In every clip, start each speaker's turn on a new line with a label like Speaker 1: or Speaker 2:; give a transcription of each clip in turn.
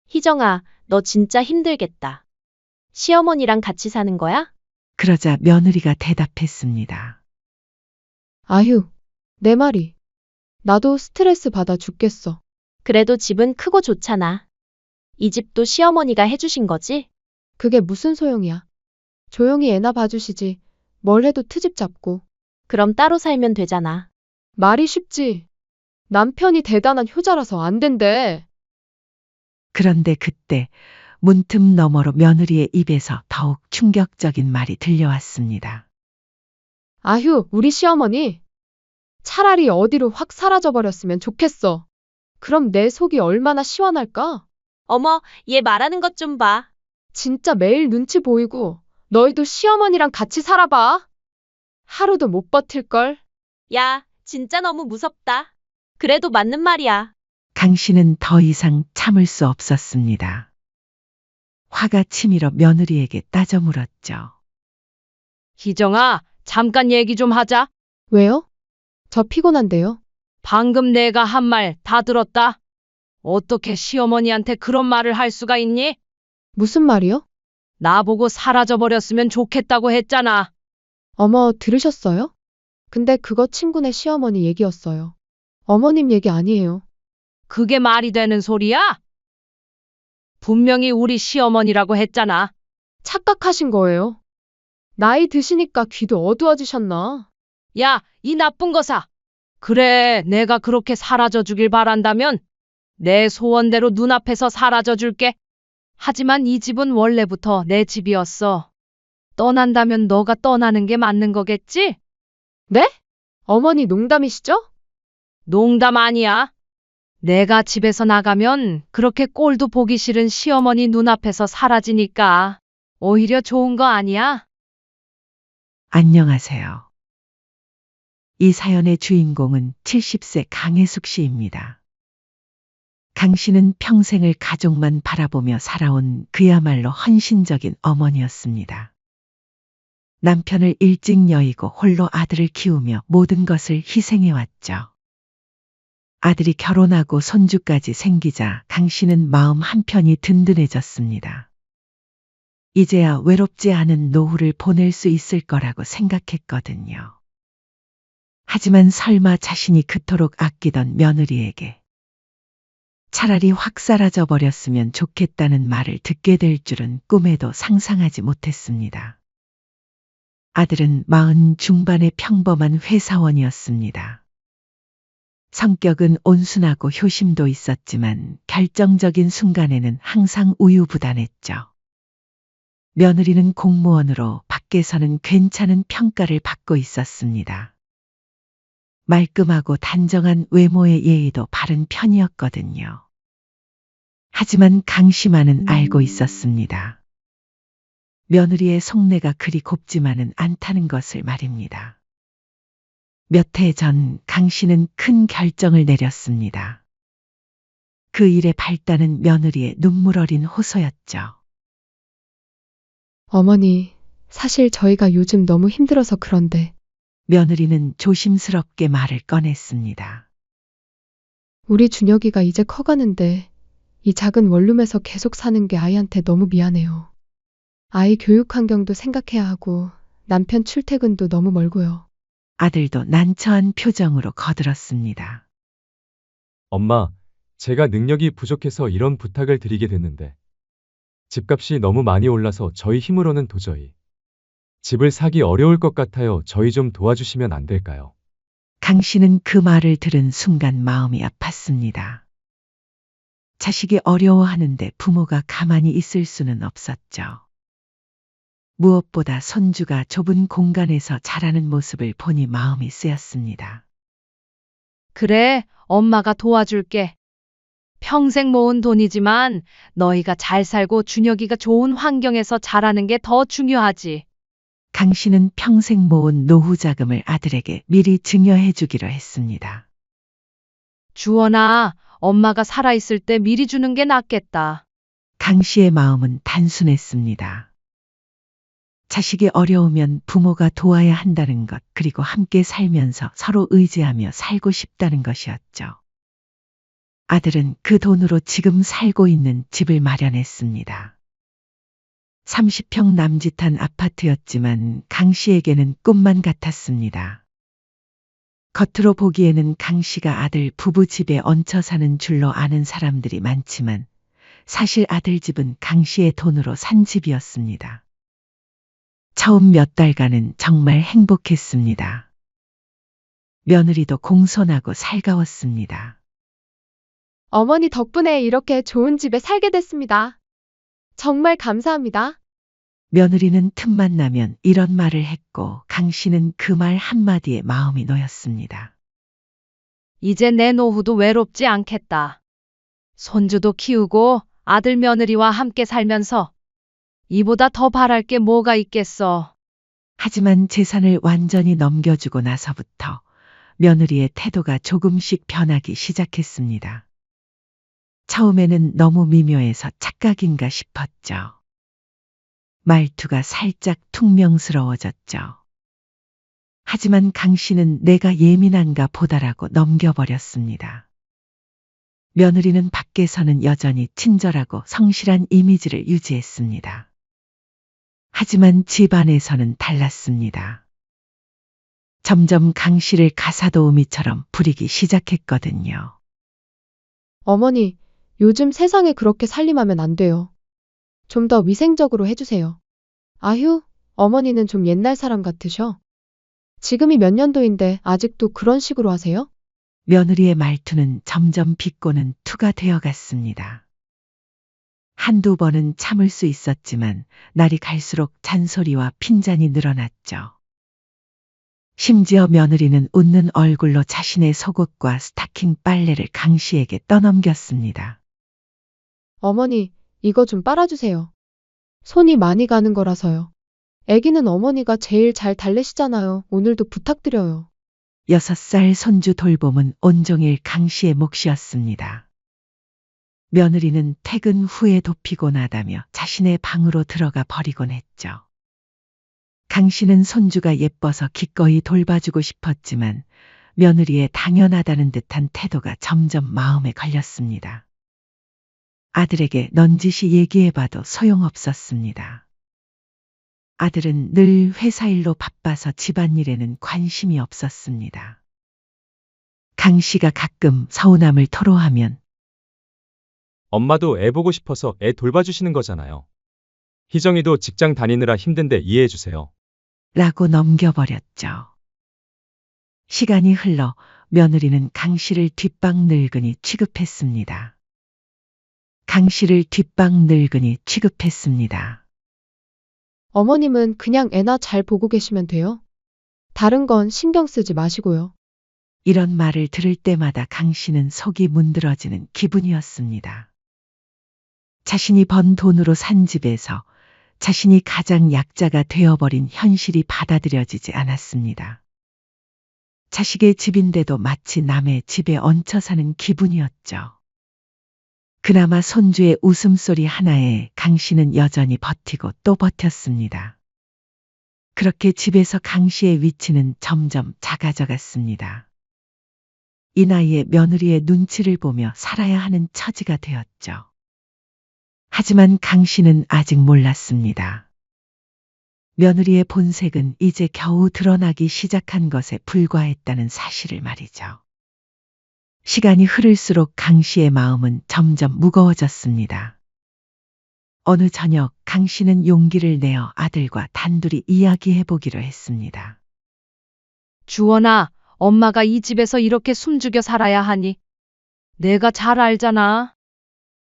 Speaker 1: 희정아, 너 진짜 힘들겠다. 시어머니랑 같이 사는 거야?
Speaker 2: 그러자 며느리가 대답했습니다.
Speaker 3: 아휴, 내 말이. 나도 스트레스 받아 죽겠어.
Speaker 1: 그래도 집은 크고 좋잖아. 이 집도 시어머니가 해주신 거지?
Speaker 3: 그게 무슨 소용이야. 조용히 애나 봐주시지. 뭘 해도 트집 잡고.
Speaker 1: 그럼 따로 살면 되잖아.
Speaker 3: 말이 쉽지. 남편이 대단한 효자라서 안 된대.
Speaker 2: 그런데 그때 문틈 너머로 며느리의 입에서 더욱 충격적인 말이 들려왔습니다.
Speaker 3: 아휴, 우리 시어머니. 차라리 어디로 확 사라져버렸으면 좋겠어. 그럼 내 속이 얼마나 시원할까?
Speaker 1: 어머, 얘 말하는 것 좀 봐.
Speaker 3: 진짜 매일 눈치 보이고 너희도 시어머니랑 같이 살아봐. 하루도 못 버틸걸?
Speaker 1: 야, 진짜 너무 무섭다. 그래도 맞는 말이야.
Speaker 2: 강 씨는 더 이상 참을 수 없었습니다. 화가 치밀어 며느리에게 따져 물었죠.
Speaker 4: 희정아, 잠깐 얘기 좀 하자.
Speaker 3: 왜요? 저 피곤한데요.
Speaker 4: 방금 내가 한 말 다 들었다. 어떻게 시어머니한테 그런 말을 할 수가 있니?
Speaker 3: 무슨 말이요?
Speaker 4: 나보고 사라져버렸으면 좋겠다고 했잖아.
Speaker 3: 어머, 들으셨어요? 근데 그거 친구네 시어머니 얘기였어요. 어머님 얘기 아니에요.
Speaker 4: 그게 말이 되는 소리야? 분명히 우리 시어머니라고 했잖아.
Speaker 3: 착각하신 거예요. 나이 드시니까 귀도 어두워지셨나?
Speaker 4: 야, 이 나쁜 거사. 그래, 내가 그렇게 사라져 주길 바란다면 내 소원대로 눈앞에서 사라져 줄게. 하지만 이 집은 원래부터 내 집이었어. 떠난다면 너가 떠나는 게 맞는 거겠지?
Speaker 3: 네? 어머니 농담이시죠?
Speaker 4: 농담 아니야. 내가 집에서 나가면 그렇게 꼴도 보기 싫은 시어머니 눈앞에서 사라지니까 오히려 좋은 거 아니야?
Speaker 2: 안녕하세요. 이 사연의 주인공은 70세 강혜숙 씨입니다. 강 씨는 평생을 가족만 바라보며 살아온 그야말로 헌신적인 어머니였습니다. 남편을 일찍 여의고 홀로 아들을 키우며 모든 것을 희생해왔죠. 아들이 결혼하고 손주까지 생기자 강 씨는 마음 한편이 든든해졌습니다. 이제야 외롭지 않은 노후를 보낼 수 있을 거라고 생각했거든요. 하지만 설마 자신이 그토록 아끼던 며느리에게 차라리 확 사라져 버렸으면 좋겠다는 말을 듣게 될 줄은 꿈에도 상상하지 못했습니다. 아들은 40 중반의 평범한 회사원이었습니다. 성격은 온순하고 효심도 있었지만 결정적인 순간에는 항상 우유부단했죠. 며느리는 공무원으로 밖에서는 괜찮은 평가를 받고 있었습니다. 말끔하고 단정한 외모의 예의도 바른 편이었거든요. 하지만 강씨만은 알고 있었습니다. 며느리의 속내가 그리 곱지만은 않다는 것을 말입니다. 몇 해 전 강씨는 큰 결정을 내렸습니다. 그 일의 발단은 며느리의 눈물 어린 호소였죠.
Speaker 3: 어머니, 사실 저희가 요즘 너무 힘들어서 그런데
Speaker 2: 며느리는 조심스럽게 말을 꺼냈습니다.
Speaker 3: 우리 준혁이가 이제 커가는데 이 작은 원룸에서 계속 사는 게 아이한테 너무 미안해요. 아이 교육 환경도 생각해야 하고 남편 출퇴근도 너무 멀고요.
Speaker 2: 아들도 난처한 표정으로 거들었습니다.
Speaker 5: 엄마, 제가 능력이 부족해서 이런 부탁을 드리게 됐는데 집값이 너무 많이 올라서 저희 힘으로는 도저히 집을 사기 어려울 것 같아요. 저희 좀 도와주시면 안 될까요?
Speaker 2: 강 씨는 그 말을 들은 순간 마음이 아팠습니다. 자식이 어려워하는데 부모가 가만히 있을 수는 없었죠. 무엇보다 손주가 좁은 공간에서 자라는 모습을 보니 마음이 쓰였습니다.
Speaker 4: 그래, 엄마가 도와줄게. 평생 모은 돈이지만 너희가 잘 살고 준혁이가 좋은 환경에서 자라는 게 더 중요하지.
Speaker 2: 강 씨는 평생 모은 노후 자금을 아들에게 미리 증여해 주기로 했습니다.
Speaker 4: 주원아, 엄마가 살아있을 때 미리 주는 게 낫겠다.
Speaker 2: 강 씨의 마음은 단순했습니다. 자식이 어려우면 부모가 도와야 한다는 것, 그리고 함께 살면서 서로 의지하며 살고 싶다는 것이었죠. 아들은 그 돈으로 지금 살고 있는 집을 마련했습니다. 30평 남짓한 아파트였지만 강 씨에게는 꿈만 같았습니다. 겉으로 보기에는 강 씨가 아들 부부 집에 얹혀 사는 줄로 아는 사람들이 많지만 사실 아들 집은 강 씨의 돈으로 산 집이었습니다. 처음 몇 달간은 정말 행복했습니다. 며느리도 공손하고 살가웠습니다.
Speaker 3: 어머니 덕분에 이렇게 좋은 집에 살게 됐습니다. 정말 감사합니다.
Speaker 2: 며느리는 틈만 나면 이런 말을 했고 강 씨는 그 말 한마디에 마음이 놓였습니다.
Speaker 4: 이제 내 노후도 외롭지 않겠다. 손주도 키우고 아들 며느리와 함께 살면서 이보다 더 바랄 게 뭐가 있겠어.
Speaker 2: 하지만 재산을 완전히 넘겨주고 나서부터 며느리의 태도가 조금씩 변하기 시작했습니다. 처음에는 너무 미묘해서 착각인가 싶었죠. 말투가 살짝 퉁명스러워졌죠. 하지만 강 씨는 내가 예민한가 보다라고 넘겨버렸습니다. 며느리는 밖에서는 여전히 친절하고 성실한 이미지를 유지했습니다. 하지만 집 안에서는 달랐습니다. 점점 강 씨를 가사도우미처럼 부리기 시작했거든요.
Speaker 3: 어머니, 요즘 세상에 그렇게 살림하면 안 돼요. 좀 더 위생적으로 해주세요. 아휴, 어머니는 좀 옛날 사람 같으셔. 지금이 몇 년도인데 아직도 그런 식으로 하세요?
Speaker 2: 며느리의 말투는 점점 비꼬는 투가 되어갔습니다. 한두 번은 참을 수 있었지만 날이 갈수록 잔소리와 핀잔이 늘어났죠. 심지어 며느리는 웃는 얼굴로 자신의 속옷과 스타킹 빨래를 강 씨에게 떠넘겼습니다.
Speaker 3: 어머니, 이거 좀 빨아주세요. 손이 많이 가는 거라서요. 애기는 어머니가 제일 잘 달래시잖아요. 오늘도 부탁드려요.
Speaker 2: 6살 손주 돌봄은 온종일 강 씨의 몫이었습니다. 며느리는 퇴근 후에 돕히고 나다며 자신의 방으로 들어가 버리곤 했죠. 강 씨는 손주가 예뻐서 기꺼이 돌봐주고 싶었지만 며느리의 당연하다는 듯한 태도가 점점 마음에 걸렸습니다. 아들에게 넌지시 얘기해봐도 소용없었습니다. 아들은 늘 회사 일로 바빠서 집안일에는 관심이 없었습니다. 강 씨가 가끔 서운함을 토로하면
Speaker 5: 엄마도 애 보고 싶어서 애 돌봐주시는 거잖아요. 희정이도 직장 다니느라 힘든데 이해해주세요.
Speaker 2: 라고 넘겨버렸죠. 시간이 흘러 며느리는 강 씨를 뒷방 늙은이 취급했습니다. 강 씨를 뒷방 늙은이 취급했습니다.
Speaker 3: 어머님은 그냥 애나 잘 보고 계시면 돼요. 다른 건 신경 쓰지 마시고요.
Speaker 2: 이런 말을 들을 때마다 강 씨는 속이 문드러지는 기분이었습니다. 자신이 번 돈으로 산 집에서 자신이 가장 약자가 되어버린 현실이 받아들여지지 않았습니다. 자식의 집인데도 마치 남의 집에 얹혀 사는 기분이었죠. 그나마 손주의 웃음소리 하나에 강 씨는 여전히 버티고 또 버텼습니다. 그렇게 집에서 강 씨의 위치는 점점 작아져 갔습니다. 이 나이에 며느리의 눈치를 보며 살아야 하는 처지가 되었죠. 하지만 강 씨는 아직 몰랐습니다. 며느리의 본색은 이제 겨우 드러나기 시작한 것에 불과했다는 사실을 말이죠. 시간이 흐를수록 강 씨의 마음은 점점 무거워졌습니다. 어느 저녁 강 씨는 용기를 내어 아들과 단둘이 이야기해보기로 했습니다.
Speaker 4: 주원아, 엄마가 이 집에서 이렇게 숨죽여 살아야 하니 내가 잘 알잖아.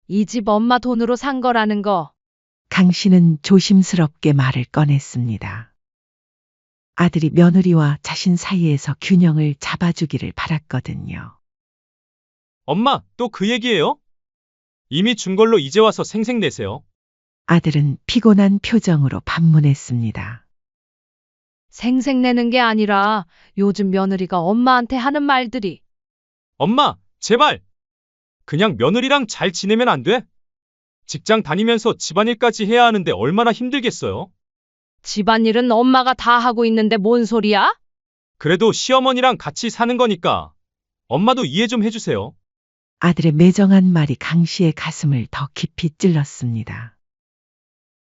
Speaker 4: 이 집 엄마 돈으로 산 거라는 거.
Speaker 2: 강 씨는 조심스럽게 말을 꺼냈습니다. 아들이 며느리와 자신 사이에서 균형을 잡아주기를 바랐거든요.
Speaker 5: 엄마, 또 그 얘기예요? 이미 준 걸로 이제 와서 생색내세요.
Speaker 2: 아들은 피곤한 표정으로 반문했습니다.
Speaker 4: 생색내는 게 아니라 요즘 며느리가 엄마한테 하는 말들이.
Speaker 5: 엄마, 제발! 그냥 며느리랑 잘 지내면 안 돼? 직장 다니면서 집안일까지 해야 하는데 얼마나 힘들겠어요?
Speaker 4: 집안일은 엄마가 다 하고 있는데 뭔 소리야?
Speaker 5: 그래도 시어머니랑 같이 사는 거니까 엄마도 이해 좀 해주세요.
Speaker 2: 아들의 매정한 말이 강 씨의 가슴을 더 깊이 찔렀습니다.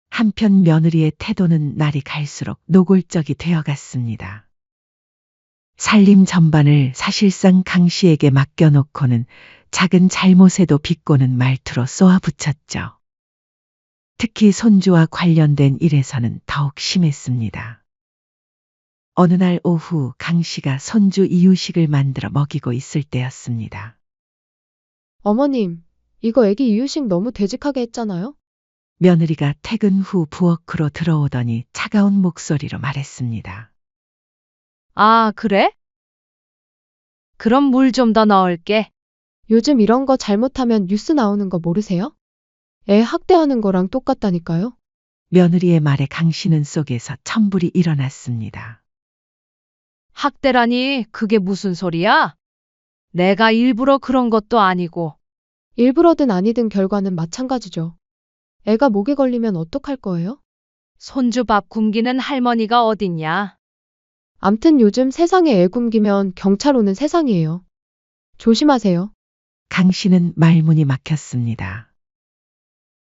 Speaker 2: 한편 며느리의 태도는 날이 갈수록 노골적이 되어갔습니다. 살림 전반을 사실상 강 씨에게 맡겨놓고는 작은 잘못에도 비꼬는 말투로 쏘아붙였죠. 특히 손주와 관련된 일에서는 더욱 심했습니다. 어느 날 오후 강 씨가 손주 이유식을 만들어 먹이고 있을 때였습니다.
Speaker 3: 어머님, 이거 애기 이유식 너무 되직하게 했잖아요?
Speaker 2: 며느리가 퇴근 후 부엌으로 들어오더니 차가운 목소리로 말했습니다.
Speaker 4: 아, 그래? 그럼 물 좀 더 넣을게.
Speaker 3: 요즘 이런 거 잘못하면 뉴스 나오는 거 모르세요? 애 학대하는 거랑 똑같다니까요?
Speaker 2: 며느리의 말에 강 씨는 속에서 천불이 일어났습니다.
Speaker 4: 학대라니 그게 무슨 소리야? 내가 일부러 그런 것도 아니고.
Speaker 3: 일부러든 아니든 결과는 마찬가지죠. 애가 목에 걸리면 어떡할 거예요?
Speaker 4: 손주 밥 굶기는 할머니가 어딨냐?
Speaker 3: 암튼 요즘 세상에 애 굶기면 경찰 오는 세상이에요. 조심하세요.
Speaker 2: 강 씨는 말문이 막혔습니다.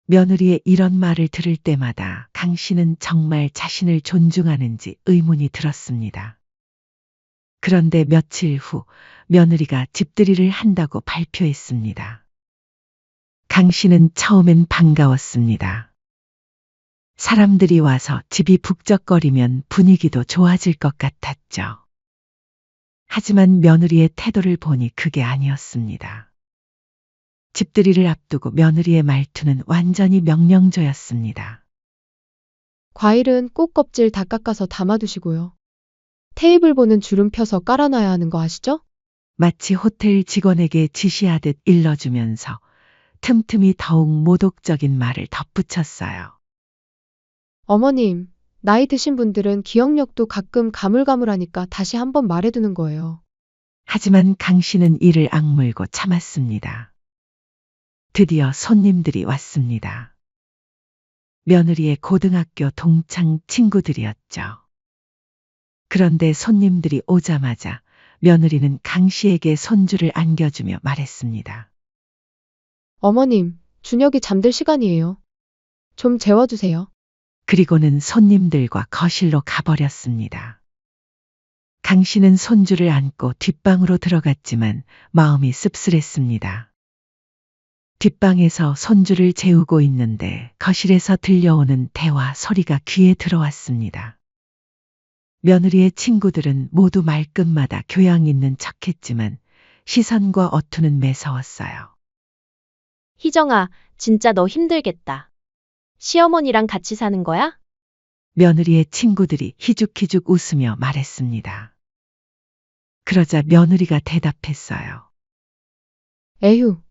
Speaker 2: 며느리의 이런 말을 들을 때마다 강 씨는 정말 자신을 존중하는지 의문이 들었습니다. 그런데 며칠 후 며느리가 집들이를 한다고 발표했습니다. 강 씨는 처음엔 반가웠습니다. 사람들이 와서 집이 북적거리면 분위기도 좋아질 것 같았죠. 하지만 며느리의 태도를 보니 그게 아니었습니다. 집들이를 앞두고 며느리의 말투는 완전히 명령조였습니다.
Speaker 3: 과일은 꼭 껍질 다 깎아서 담아두시고요. 테이블 보는 주름 펴서 깔아놔야 하는 거 아시죠?
Speaker 2: 마치 호텔 직원에게 지시하듯 일러주면서 틈틈이 더욱 모독적인 말을 덧붙였어요.
Speaker 3: 어머님, 나이 드신 분들은 기억력도 가끔 가물가물하니까 다시 한번 말해두는 거예요.
Speaker 2: 하지만 강 씨는 이를 악물고 참았습니다. 드디어 손님들이 왔습니다. 며느리의 고등학교 동창 친구들이었죠. 그런데 손님들이 오자마자 며느리는 강 씨에게 손주를 안겨주며 말했습니다.
Speaker 3: 어머님, 준혁이 잠들 시간이에요. 좀 재워주세요.
Speaker 2: 그리고는 손님들과 거실로 가버렸습니다. 강 씨는 손주를 안고 뒷방으로 들어갔지만 마음이 씁쓸했습니다. 뒷방에서 손주를 재우고 있는데 거실에서 들려오는 대화 소리가 귀에 들어왔습니다. 며느리의 친구들은 모두 말끝마다 교양 있는 척했지만 시선과 어투는 매서웠어요.
Speaker 1: 희정아, 진짜 너 힘들겠다. 시어머니랑 같이 사는 거야?
Speaker 2: 며느리의 친구들이 희죽희죽 웃으며 말했습니다. 그러자 며느리가 대답했어요.
Speaker 3: 에휴,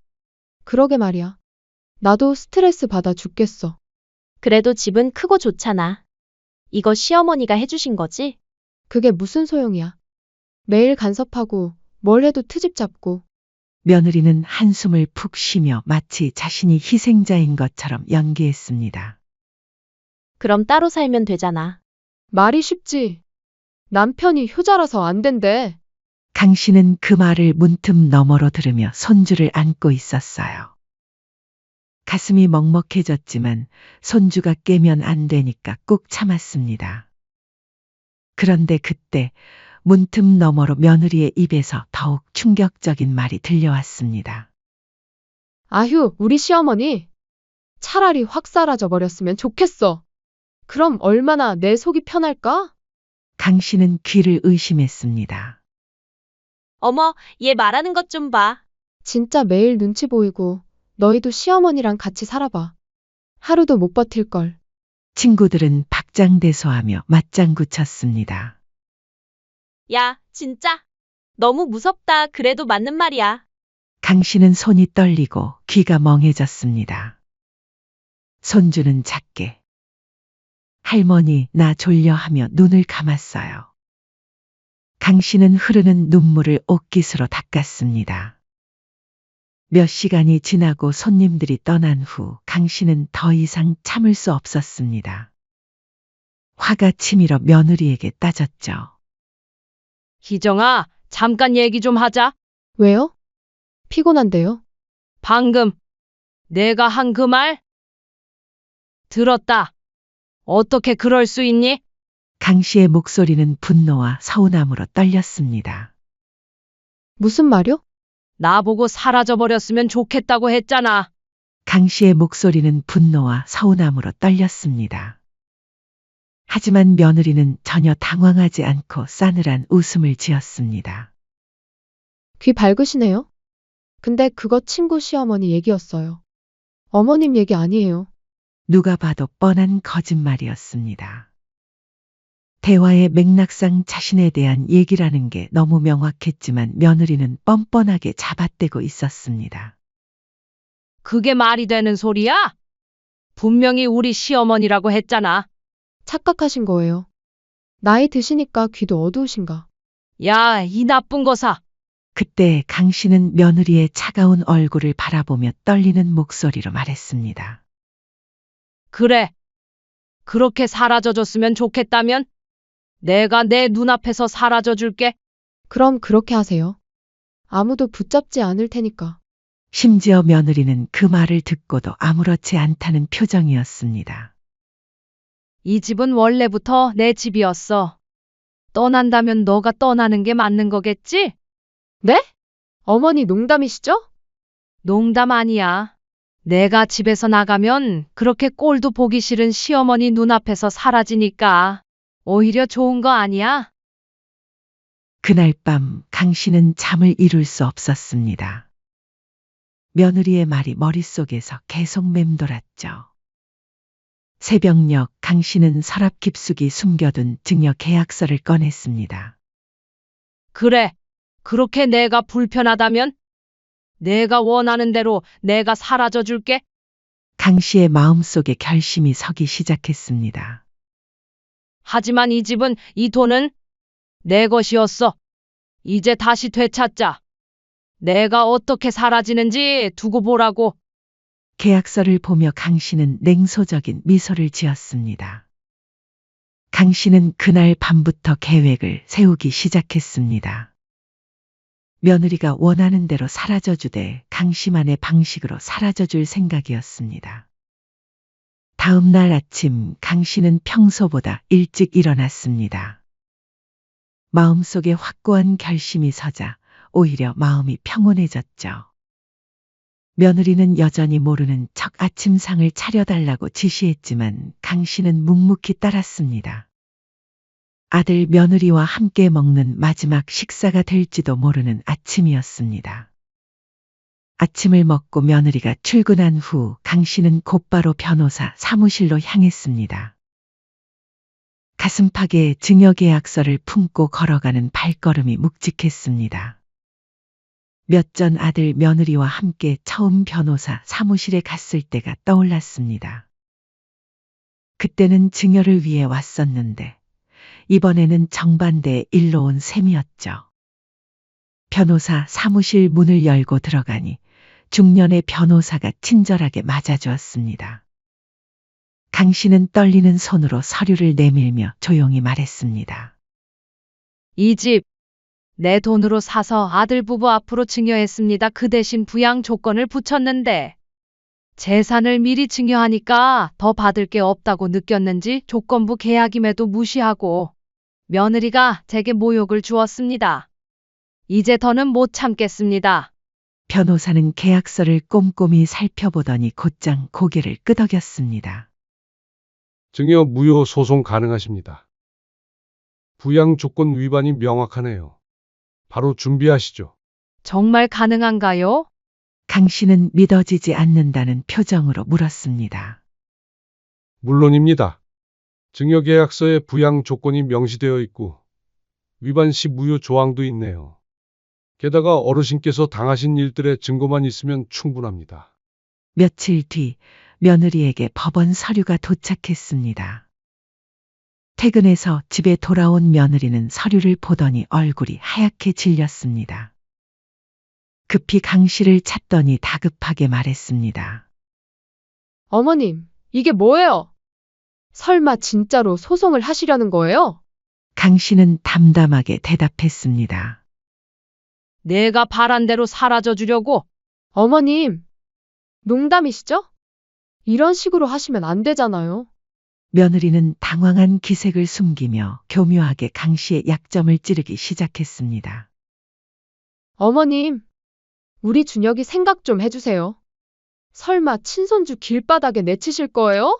Speaker 3: 그러게 말이야. 나도 스트레스 받아 죽겠어.
Speaker 1: 그래도 집은 크고 좋잖아. 이거 시어머니가 해주신 거지?
Speaker 3: 그게 무슨 소용이야. 매일 간섭하고 뭘 해도 트집 잡고.
Speaker 2: 며느리는 한숨을 푹 쉬며 마치 자신이 희생자인 것처럼 연기했습니다.
Speaker 1: 그럼 따로 살면 되잖아.
Speaker 3: 말이 쉽지. 남편이 효자라서 안 된대.
Speaker 2: 강 씨는 그 말을 문틈 너머로 들으며 손주를 안고 있었어요. 가슴이 먹먹해졌지만 손주가 깨면 안 되니까 꾹 참았습니다. 그런데 그때 문틈 너머로 며느리의 입에서 더욱 충격적인 말이 들려왔습니다.
Speaker 3: 아휴, 우리 시어머니. 차라리 확 사라져 버렸으면 좋겠어. 그럼 얼마나 내 속이 편할까?
Speaker 2: 강 씨는 귀를 의심했습니다.
Speaker 1: 어머, 얘 말하는 것 좀 봐.
Speaker 3: 진짜 매일 눈치 보이고 너희도 시어머니랑 같이 살아봐. 하루도 못 버틸걸.
Speaker 2: 친구들은 박장대소하며 맞장구 쳤습니다.
Speaker 1: 야, 진짜. 너무 무섭다. 그래도 맞는 말이야.
Speaker 2: 강 씨는 손이 떨리고 귀가 멍해졌습니다. 손주는 작게 할머니, 나 졸려 하며 눈을 감았어요. 강 씨는 흐르는 눈물을 옷깃으로 닦았습니다. 몇 시간이 지나고 손님들이 떠난 후 강 씨는 더 이상 참을 수 없었습니다. 화가 치밀어 며느리에게 따졌죠.
Speaker 4: 희정아, 잠깐 얘기 좀 하자.
Speaker 3: 왜요? 피곤한데요?
Speaker 4: 방금 내가 한 그 말 들었다. 어떻게 그럴 수 있니?
Speaker 2: 강 씨의 목소리는 분노와 서운함으로 떨렸습니다.
Speaker 3: 무슨 말요?
Speaker 4: 나보고 사라져버렸으면 좋겠다고 했잖아.
Speaker 2: 강 씨의 목소리는 분노와 서운함으로 떨렸습니다. 하지만 며느리는 전혀 당황하지 않고 싸늘한 웃음을 지었습니다.
Speaker 3: 귀 밝으시네요? 근데 그거 친구 시어머니 얘기였어요. 어머님 얘기 아니에요.
Speaker 2: 누가 봐도 뻔한 거짓말이었습니다. 대화의 맥락상 자신에 대한 얘기라는 게 너무 명확했지만 며느리는 뻔뻔하게 잡아떼고 있었습니다.
Speaker 4: 그게 말이 되는 소리야? 분명히 우리 시어머니라고 했잖아.
Speaker 3: 착각하신 거예요. 나이 드시니까 귀도 어두우신가.
Speaker 4: 야, 이 나쁜 거사.
Speaker 2: 그때 강 씨는 며느리의 차가운 얼굴을 바라보며 떨리는 목소리로 말했습니다.
Speaker 4: 그래. 그렇게 사라져줬으면 좋겠다면 내가 내 눈앞에서 사라져 줄게.
Speaker 3: 그럼 그렇게 하세요. 아무도 붙잡지 않을 테니까.
Speaker 2: 심지어 며느리는 그 말을 듣고도 아무렇지 않다는 표정이었습니다.
Speaker 4: 이 집은 원래부터 내 집이었어. 떠난다면 너가 떠나는 게 맞는 거겠지?
Speaker 3: 네? 어머니 농담이시죠?
Speaker 4: 농담 아니야. 내가 집에서 나가면 그렇게 꼴도 보기 싫은 시어머니 눈앞에서 사라지니까 오히려 좋은 거 아니야?
Speaker 2: 그날 밤 강 씨는 잠을 이룰 수 없었습니다. 며느리의 말이 머릿속에서 계속 맴돌았죠. 새벽녘 강 씨는 서랍 깊숙이 숨겨둔 증여 계약서를 꺼냈습니다.
Speaker 4: 그래. 그렇게 내가 불편하다면 내가 원하는 대로 내가 사라져 줄게.
Speaker 2: 강 씨의 마음속에 결심이 서기 시작했습니다.
Speaker 4: 하지만 이 집은, 이 돈은 내 것이었어. 이제 다시 되찾자. 내가 어떻게 사라지는지 두고 보라고.
Speaker 2: 계약서를 보며 강 씨는 냉소적인 미소를 지었습니다. 강 씨는 그날 밤부터 계획을 세우기 시작했습니다. 며느리가 원하는 대로 사라져주되 강 씨만의 방식으로 사라져줄 생각이었습니다. 다음 날 아침 강 씨는 평소보다 일찍 일어났습니다. 마음속에 확고한 결심이 서자 오히려 마음이 평온해졌죠. 며느리는 여전히 모르는 척 아침상을 차려달라고 지시했지만 강 씨는 묵묵히 따랐습니다. 아들 며느리와 함께 먹는 마지막 식사가 될지도 모르는 아침이었습니다. 아침을 먹고 며느리가 출근한 후 강 씨는 곧바로 변호사 사무실로 향했습니다. 가슴팍에 증여계약서를 품고 걸어가는 발걸음이 묵직했습니다. 몇 전 아들 며느리와 함께 처음 변호사 사무실에 갔을 때가 떠올랐습니다. 그때는 증여를 위해 왔었는데 이번에는 정반대의 일로 온 셈이었죠. 변호사 사무실 문을 열고 들어가니 중년의 변호사가 친절하게 맞아주었습니다. 강 씨는 떨리는 손으로 서류를 내밀며 조용히 말했습니다.
Speaker 4: 이 집, 내 돈으로 사서 아들 부부 앞으로 증여했습니다. 그 대신 부양 조건을 붙였는데 재산을 미리 증여하니까 더 받을 게 없다고 느꼈는지 조건부 계약임에도 무시하고 며느리가 제게 모욕을 주었습니다. 이제 더는 못 참겠습니다.
Speaker 2: 변호사는 계약서를 꼼꼼히 살펴보더니 곧장 고개를 끄덕였습니다.
Speaker 6: 증여 무효 소송 가능하십니다. 부양 조건 위반이 명확하네요. 바로 준비하시죠.
Speaker 4: 정말 가능한가요?
Speaker 2: 강 씨는 믿어지지 않는다는 표정으로 물었습니다.
Speaker 6: 물론입니다. 증여계약서에 부양 조건이 명시되어 있고 위반 시 무효 조항도 있네요. 게다가 어르신께서 당하신 일들의 증거만 있으면 충분합니다.
Speaker 2: 며칠 뒤 며느리에게 법원 서류가 도착했습니다. 퇴근해서 집에 돌아온 며느리는 서류를 보더니 얼굴이 하얗게 질렸습니다. 급히 강 씨를 찾더니 다급하게 말했습니다.
Speaker 3: 어머님, 이게 뭐예요? 설마 진짜로 소송을 하시려는 거예요?
Speaker 2: 강 씨는 담담하게 대답했습니다.
Speaker 4: 내가 바란 대로 사라져 주려고.
Speaker 3: 어머님, 농담이시죠? 이런 식으로 하시면 안 되잖아요.
Speaker 2: 며느리는 당황한 기색을 숨기며 교묘하게 강 씨의 약점을 찌르기 시작했습니다.
Speaker 3: 어머님, 우리 준혁이 생각 좀 해주세요. 설마 친손주 길바닥에 내치실 거예요?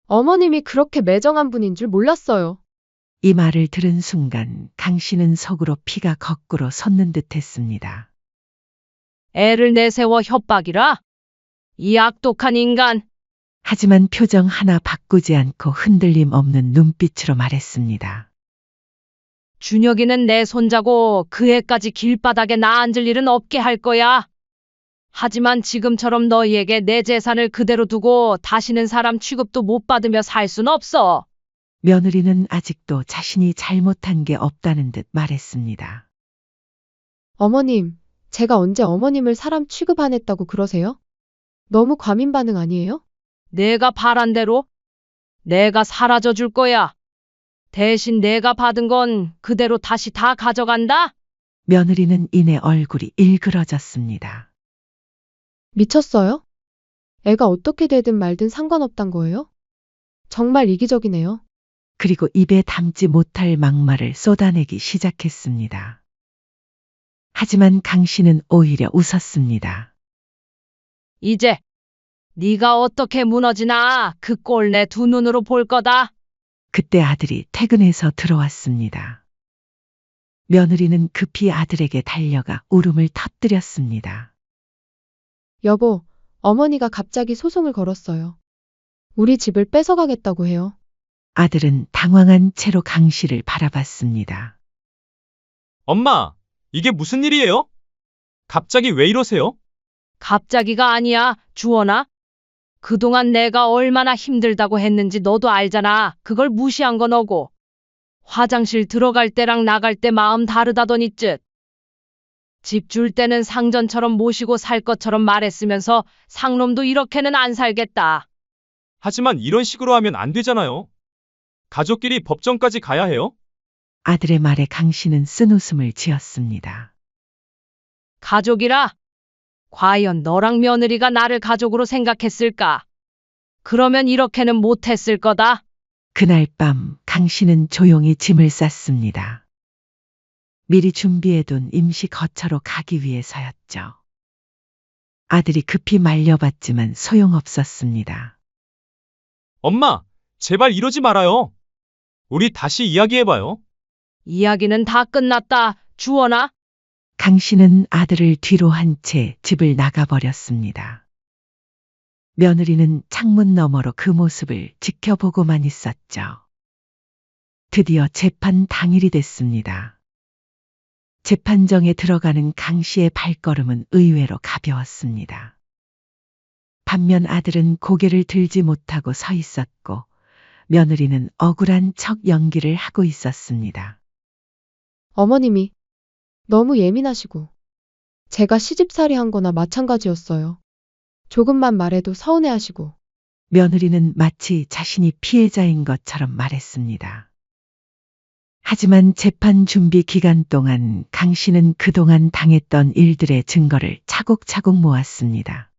Speaker 3: 어머님이 그렇게 매정한 분인 줄 몰랐어요.
Speaker 2: 이 말을 들은 순간 강 씨는 속으로 피가 거꾸로 솟는 듯 했습니다.
Speaker 4: 애를 내세워 협박이라? 이 악독한 인간.
Speaker 2: 하지만 표정 하나 바꾸지 않고 흔들림 없는 눈빛으로 말했습니다.
Speaker 4: 준혁이는 내 손자고 그 애까지 길바닥에 나앉을 일은 없게 할 거야. 하지만 지금처럼 너희에게 내 재산을 그대로 두고 다시는 사람 취급도 못 받으며 살 순 없어.
Speaker 2: 며느리는 아직도 자신이 잘못한 게 없다는 듯 말했습니다.
Speaker 3: 어머님, 제가 언제 어머님을 사람 취급 안 했다고 그러세요? 너무 과민 반응 아니에요?
Speaker 4: 내가 바란 대로 내가 사라져 줄 거야. 대신 내가 받은 건 그대로 다시 다 가져간다?
Speaker 2: 며느리는 이내 얼굴이 일그러졌습니다.
Speaker 3: 미쳤어요? 애가 어떻게 되든 말든 상관없단 거예요? 정말 이기적이네요.
Speaker 2: 그리고 입에 담지 못할 막말을 쏟아내기 시작했습니다. 하지만 강 씨는 오히려 웃었습니다.
Speaker 4: 이제 네가 어떻게 무너지나 그 꼴 내 두 눈으로 볼 거다.
Speaker 2: 그때 아들이 퇴근해서 들어왔습니다. 며느리는 급히 아들에게 달려가 울음을 터뜨렸습니다.
Speaker 3: 여보, 어머니가 갑자기 소송을 걸었어요. 우리 집을 뺏어가겠다고 해요.
Speaker 2: 아들은 당황한 채로 강 씨를 바라봤습니다.
Speaker 7: 엄마, 이게 무슨 일이에요? 갑자기 왜 이러세요?
Speaker 4: 갑자기가 아니야, 주원아. 그동안 내가 얼마나 힘들다고 했는지 너도 알잖아. 그걸 무시한 건 너고. 화장실 들어갈 때랑 나갈 때 마음 다르다더니 쯧. 집 줄 때는 상전처럼 모시고 살 것처럼 말했으면서 상놈도 이렇게는 안 살겠다.
Speaker 7: 하지만 이런 식으로 하면 안 되잖아요. 가족끼리 법정까지 가야 해요?
Speaker 2: 아들의 말에 강 씨는 쓴웃음을 지었습니다.
Speaker 4: 가족이라? 과연 너랑 며느리가 나를 가족으로 생각했을까? 그러면 이렇게는 못했을 거다.
Speaker 2: 그날 밤 강 씨는 조용히 짐을 쌌습니다. 미리 준비해둔 임시 거처로 가기 위해서였죠. 아들이 급히 말려봤지만 소용없었습니다.
Speaker 7: 엄마, 제발 이러지 말아요. 우리 다시 이야기해봐요.
Speaker 4: 이야기는 다 끝났다, 주원아.
Speaker 2: 강 씨는 아들을 뒤로 한 채 집을 나가버렸습니다. 며느리는 창문 너머로 그 모습을 지켜보고만 있었죠. 드디어 재판 당일이 됐습니다. 재판정에 들어가는 강 씨의 발걸음은 의외로 가벼웠습니다. 반면 아들은 고개를 들지 못하고 서 있었고 며느리는 억울한 척 연기를 하고 있었습니다.
Speaker 3: 어머님이 너무 예민하시고 제가 시집살이 한 거나 마찬가지였어요. 조금만 말해도 서운해하시고
Speaker 2: 며느리는 마치 자신이 피해자인 것처럼 말했습니다. 하지만 재판 준비 기간 동안 강 씨는 그동안 당했던 일들의 증거를 차곡차곡 모았습니다.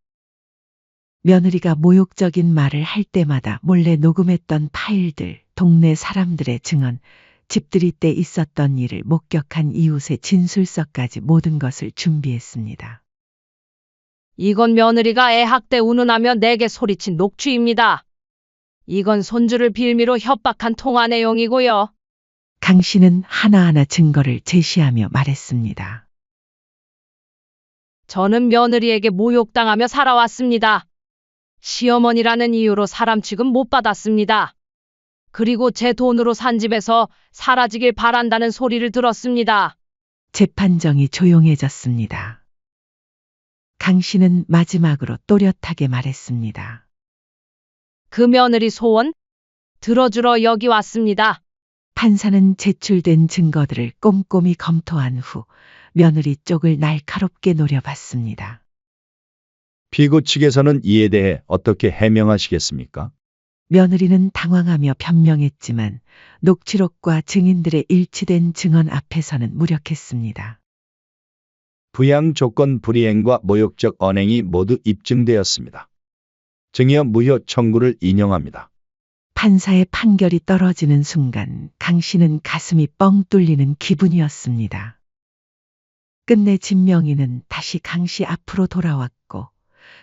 Speaker 2: 며느리가 모욕적인 말을 할 때마다 몰래 녹음했던 파일들, 동네 사람들의 증언, 집들이 때 있었던 일을 목격한 이웃의 진술서까지 모든 것을 준비했습니다.
Speaker 4: 이건 며느리가 애 학대 운운하며 내게 소리친 녹취입니다. 이건 손주를 빌미로 협박한 통화 내용이고요.
Speaker 2: 강 씨는 하나하나 증거를 제시하며 말했습니다.
Speaker 4: 저는 며느리에게 모욕당하며 살아왔습니다. 시어머니라는 이유로 사람 취급 못 받았습니다. 그리고 제 돈으로 산 집에서 사라지길 바란다는 소리를 들었습니다.
Speaker 2: 재판정이 조용해졌습니다. 강 씨는 마지막으로 또렷하게 말했습니다.
Speaker 4: 그 며느리 소원 들어주러 여기 왔습니다.
Speaker 2: 판사는 제출된 증거들을 꼼꼼히 검토한 후 며느리 쪽을 날카롭게 노려봤습니다.
Speaker 8: 피고 측에서는 이에 대해 어떻게 해명하시겠습니까?
Speaker 2: 며느리는 당황하며 변명했지만 녹취록과 증인들의 일치된 증언 앞에서는 무력했습니다.
Speaker 8: 부양 조건 불이행과 모욕적 언행이 모두 입증되었습니다. 증여 무효 청구를 인용합니다.
Speaker 2: 판사의 판결이 떨어지는 순간 강 씨는 가슴이 뻥 뚫리는 기분이었습니다. 끝내 진명이는 다시 강 씨 앞으로 돌아왔고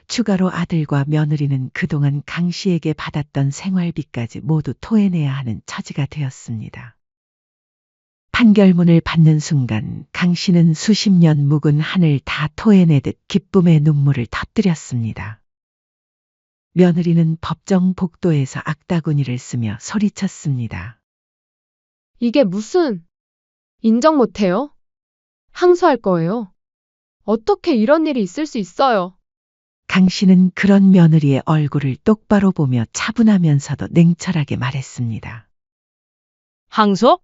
Speaker 2: 추가로 아들과 며느리는 그동안 강 씨에게 받았던 생활비까지 모두 토해내야 하는 처지가 되었습니다. 판결문을 받는 순간 강 씨는 수십 년 묵은 한을 다 토해내듯 기쁨의 눈물을 터뜨렸습니다. 며느리는 법정 복도에서 악다구니를 쓰며 소리쳤습니다.
Speaker 3: 이게 무슨 인정 못해요? 항소할 거예요. 어떻게 이런 일이 있을 수 있어요?
Speaker 2: 강 씨는 그런 며느리의 얼굴을 똑바로 보며 차분하면서도 냉철하게 말했습니다.
Speaker 4: 항소?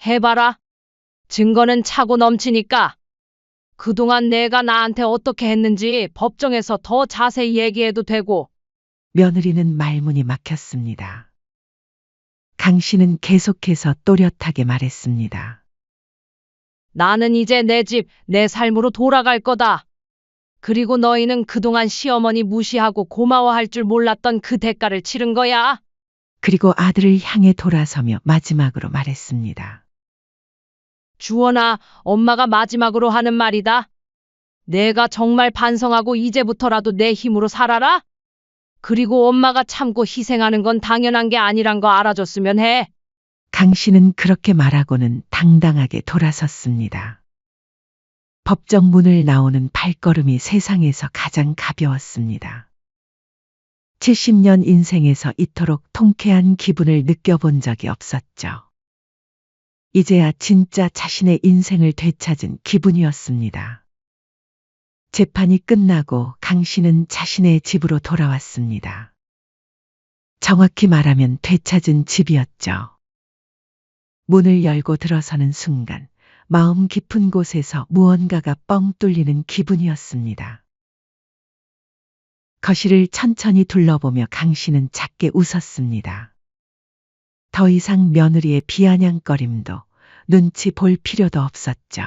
Speaker 4: 해봐라. 증거는 차고 넘치니까. 그동안 내가 나한테 어떻게 했는지 법정에서 더 자세히 얘기해도 되고.
Speaker 2: 며느리는 말문이 막혔습니다. 강 씨는 계속해서 또렷하게 말했습니다.
Speaker 4: 나는 이제 내 집, 내 삶으로 돌아갈 거다. 그리고 너희는 그동안 시어머니 무시하고 고마워할 줄 몰랐던 그 대가를 치른 거야.
Speaker 2: 그리고 아들을 향해 돌아서며 마지막으로 말했습니다.
Speaker 4: 주원아, 엄마가 마지막으로 하는 말이다. 내가 정말 반성하고 이제부터라도 내 힘으로 살아라. 그리고 엄마가 참고 희생하는 건 당연한 게 아니란 거 알아줬으면 해.
Speaker 2: 강 씨는 그렇게 말하고는 당당하게 돌아섰습니다. 법정 문을 나오는 발걸음이 세상에서 가장 가벼웠습니다. 70년 인생에서 이토록 통쾌한 기분을 느껴본 적이 없었죠. 이제야 진짜 자신의 인생을 되찾은 기분이었습니다. 재판이 끝나고 강 씨는 자신의 집으로 돌아왔습니다. 정확히 말하면 되찾은 집이었죠. 문을 열고 들어서는 순간 마음 깊은 곳에서 무언가가 뻥 뚫리는 기분이었습니다. 거실을 천천히 둘러보며 강 씨는 작게 웃었습니다. 더 이상 며느리의 비아냥거림도 눈치 볼 필요도 없었죠.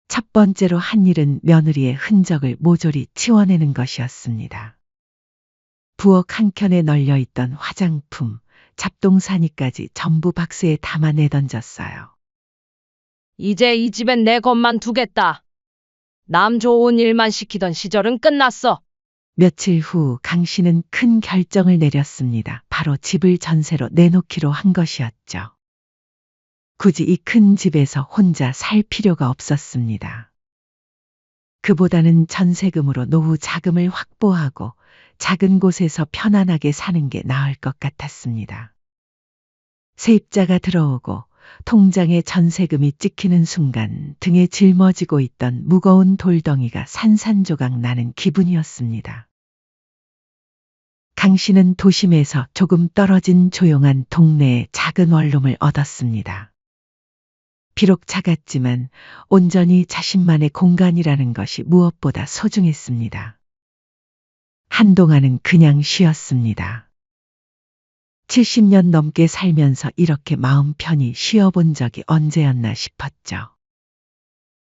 Speaker 2: 첫 번째로 한 일은 며느리의 흔적을 모조리 치워내는 것이었습니다. 부엌 한켠에 널려있던 화장품, 잡동사니까지 전부 박스에 담아 내던졌어요.
Speaker 4: 이제 이 집엔 내 것만 두겠다. 남 좋은 일만 시키던 시절은 끝났어.
Speaker 2: 며칠 후 강 씨는 큰 결정을 내렸습니다. 바로 집을 전세로 내놓기로 한 것이었죠. 굳이 이 큰 집에서 혼자 살 필요가 없었습니다. 그보다는 전세금으로 노후 자금을 확보하고 작은 곳에서 편안하게 사는 게 나을 것 같았습니다. 세입자가 들어오고 통장에 전세금이 찍히는 순간 등에 짊어지고 있던 무거운 돌덩이가 산산조각 나는 기분이었습니다. 강 씨는 도심에서 조금 떨어진 조용한 동네에 작은 원룸을 얻었습니다. 비록 작았지만 온전히 자신만의 공간이라는 것이 무엇보다 소중했습니다. 한동안은 그냥 쉬었습니다. 70년 넘게 살면서 이렇게 마음 편히 쉬어본 적이 언제였나 싶었죠.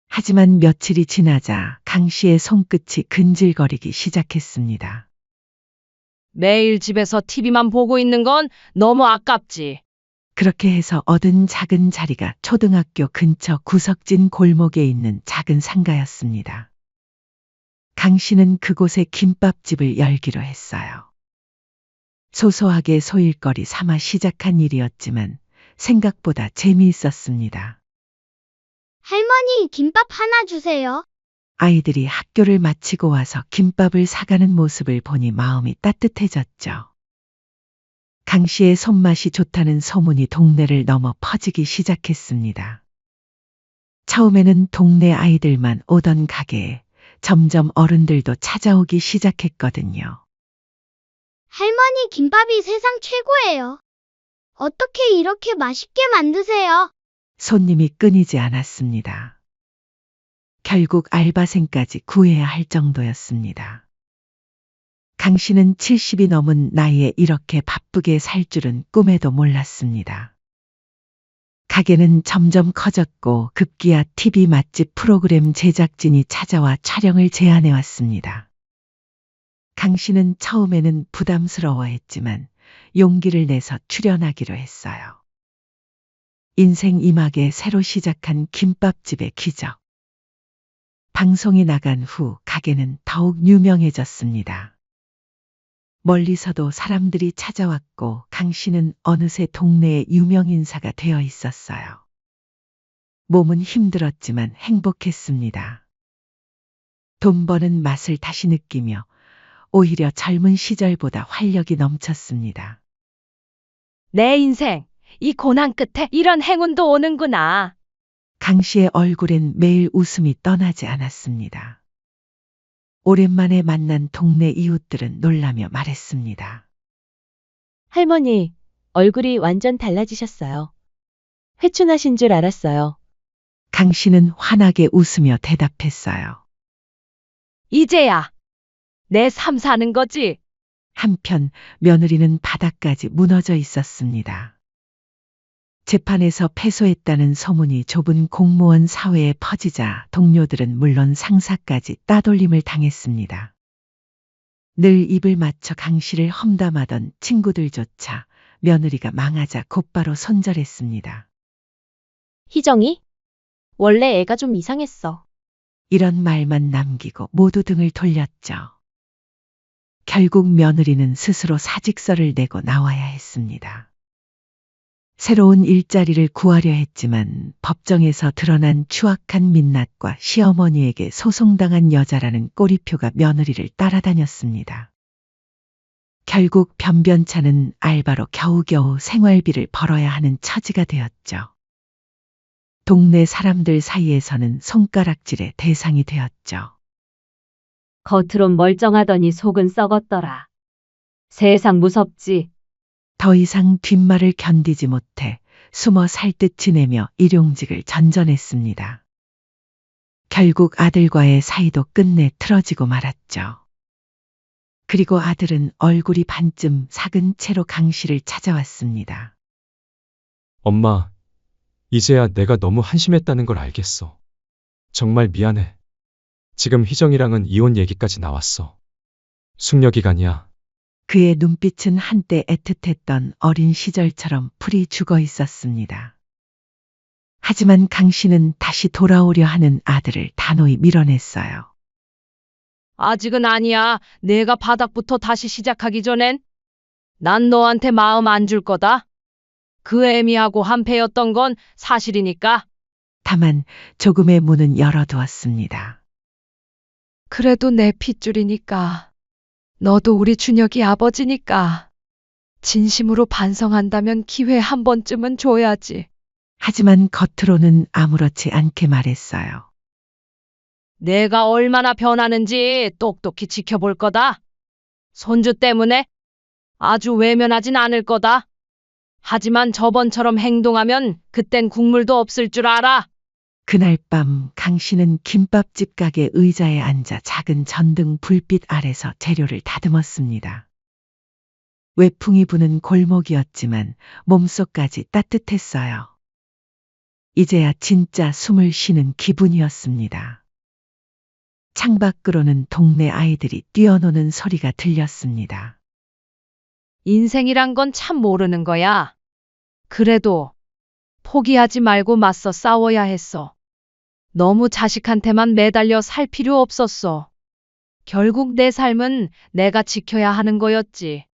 Speaker 2: 하지만 며칠이 지나자 강 씨의 손끝이 근질거리기 시작했습니다.
Speaker 4: 매일 집에서 TV만 보고 있는 건 너무 아깝지.
Speaker 2: 그렇게 해서 얻은 작은 자리가 초등학교 근처 구석진 골목에 있는 작은 상가였습니다. 강 씨는 그곳에 김밥집을 열기로 했어요. 소소하게 소일거리 삼아 시작한 일이었지만 생각보다 재미있었습니다.
Speaker 9: 할머니, 김밥 하나 주세요.
Speaker 2: 아이들이 학교를 마치고 와서 김밥을 사가는 모습을 보니 마음이 따뜻해졌죠. 강 씨의 손맛이 좋다는 소문이 동네를 넘어 퍼지기 시작했습니다. 처음에는 동네 아이들만 오던 가게에 점점 어른들도 찾아오기 시작했거든요.
Speaker 9: 할머니, 김밥이 세상 최고예요. 어떻게 이렇게 맛있게 만드세요?
Speaker 2: 손님이 끊이지 않았습니다. 결국 알바생까지 구해야 할 정도였습니다. 강 씨는 70이 넘은 나이에 이렇게 바쁘게 살 줄은 꿈에도 몰랐습니다. 가게는 점점 커졌고 급기야 TV 맛집 프로그램 제작진이 찾아와 촬영을 제안해 왔습니다. 강 씨는 처음에는 부담스러워했지만 용기를 내서 출연하기로 했어요. 인생 이막에 새로 시작한 김밥집의 기적. 방송이 나간 후 가게는 더욱 유명해졌습니다. 멀리서도 사람들이 찾아왔고 강 씨는 어느새 동네의 유명 인사가 되어 있었어요. 몸은 힘들었지만 행복했습니다. 돈 버는 맛을 다시 느끼며 오히려 젊은 시절보다 활력이 넘쳤습니다.
Speaker 4: 내 인생, 이 고난 끝에 이런 행운도 오는구나.
Speaker 2: 강 씨의 얼굴엔 매일 웃음이 떠나지 않았습니다. 오랜만에 만난 동네 이웃들은 놀라며 말했습니다.
Speaker 1: 할머니, 얼굴이 완전 달라지셨어요. 회춘하신 줄 알았어요.
Speaker 2: 강 씨는 환하게 웃으며 대답했어요.
Speaker 4: 이제야 내 삶 사는 거지.
Speaker 2: 한편 며느리는 바닥까지 무너져 있었습니다. 재판에서 패소했다는 소문이 좁은 공무원 사회에 퍼지자 동료들은 물론 상사까지 따돌림을 당했습니다. 늘 입을 맞춰 강 씨를 험담하던 친구들조차 며느리가 망하자 곧바로 손절했습니다.
Speaker 1: 희정이? 원래 애가 좀 이상했어.
Speaker 2: 이런 말만 남기고 모두 등을 돌렸죠. 결국 며느리는 스스로 사직서를 내고 나와야 했습니다. 새로운 일자리를 구하려 했지만 법정에서 드러난 추악한 민낯과 시어머니에게 소송당한 여자라는 꼬리표가 며느리를 따라다녔습니다. 결국 변변찮은 알바로 겨우겨우 생활비를 벌어야 하는 처지가 되었죠. 동네 사람들 사이에서는 손가락질의 대상이 되었죠.
Speaker 1: 겉으론 멀쩡하더니 속은 썩었더라. 세상 무섭지.
Speaker 2: 더 이상 뒷말을 견디지 못해 숨어 살 듯 지내며 일용직을 전전했습니다. 결국 아들과의 사이도 끝내 틀어지고 말았죠. 그리고 아들은 얼굴이 반쯤 삭은 채로 강 씨를 찾아왔습니다.
Speaker 5: 엄마, 이제야 내가 너무 한심했다는 걸 알겠어. 정말 미안해. 지금 희정이랑은 이혼 얘기까지 나왔어. 숙려 기간이야.
Speaker 2: 그의 눈빛은 한때 애틋했던 어린 시절처럼 풀이 죽어 있었습니다. 하지만 강 씨는 다시 돌아오려 하는 아들을 단호히 밀어냈어요.
Speaker 4: 아직은 아니야. 내가 바닥부터 다시 시작하기 전엔 난 너한테 마음 안 줄 거다. 그 애미하고 한패였던 건 사실이니까.
Speaker 2: 다만 조금의 문은 열어두었습니다.
Speaker 3: 그래도 내 핏줄이니까. 너도 우리 준혁이 아버지니까. 진심으로 반성한다면 기회 한 번쯤은 줘야지.
Speaker 2: 하지만 겉으로는 아무렇지 않게 말했어요.
Speaker 4: 내가 얼마나 변하는지 똑똑히 지켜볼 거다. 손주 때문에 아주 외면하진 않을 거다. 하지만 저번처럼 행동하면 그땐 국물도 없을 줄 알아.
Speaker 2: 그날 밤 강 씨는 김밥집 가게 의자에 앉아 작은 전등 불빛 아래서 재료를 다듬었습니다. 외풍이 부는 골목이었지만 몸속까지 따뜻했어요. 이제야 진짜 숨을 쉬는 기분이었습니다. 창밖으로는 동네 아이들이 뛰어노는 소리가 들렸습니다.
Speaker 4: 인생이란 건 참 모르는 거야. 그래도 포기하지 말고 맞서 싸워야 했어. 너무 자식한테만 매달려 살 필요 없었어. 결국 내 삶은 내가 지켜야 하는 거였지.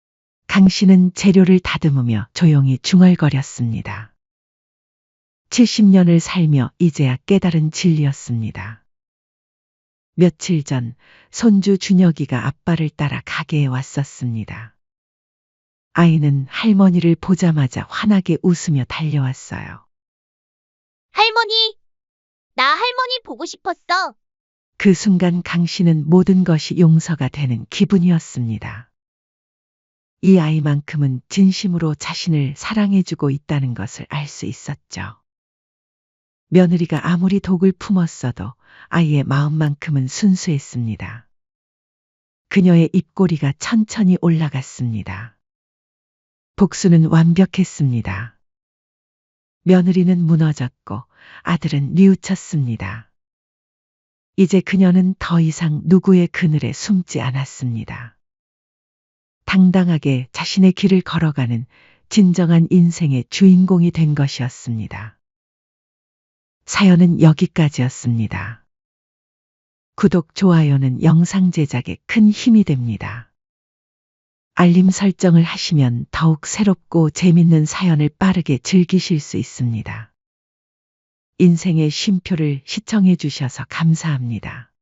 Speaker 2: 강 씨는 재료를 다듬으며 조용히 중얼거렸습니다. 70년을 살며 이제야 깨달은 진리였습니다. 며칠 전 손주 준혁이가 아빠를 따라 가게에 왔었습니다. 아이는 할머니를 보자마자 환하게 웃으며 달려왔어요.
Speaker 9: 할머니, 나 할머니 보고 싶었어.
Speaker 2: 그 순간 강 씨는 모든 것이 용서가 되는 기분이었습니다. 이 아이만큼은 진심으로 자신을 사랑해주고 있다는 것을 알 수 있었죠. 며느리가 아무리 독을 품었어도 아이의 마음만큼은 순수했습니다. 그녀의 입꼬리가 천천히 올라갔습니다. 복수는 완벽했습니다. 며느리는 무너졌고 아들은 뉘우쳤습니다. 이제 그녀는 더 이상 누구의 그늘에 숨지 않았습니다. 당당하게 자신의 길을 걸어가는 진정한 인생의 주인공이 된 것이었습니다. 사연은 여기까지였습니다. 구독, 좋아요는 영상 제작에 큰 힘이 됩니다. 알림 설정을 하시면 더욱 새롭고 재밌는 사연을 빠르게 즐기실 수 있습니다. 인생의 쉼표를 시청해 주셔서 감사합니다.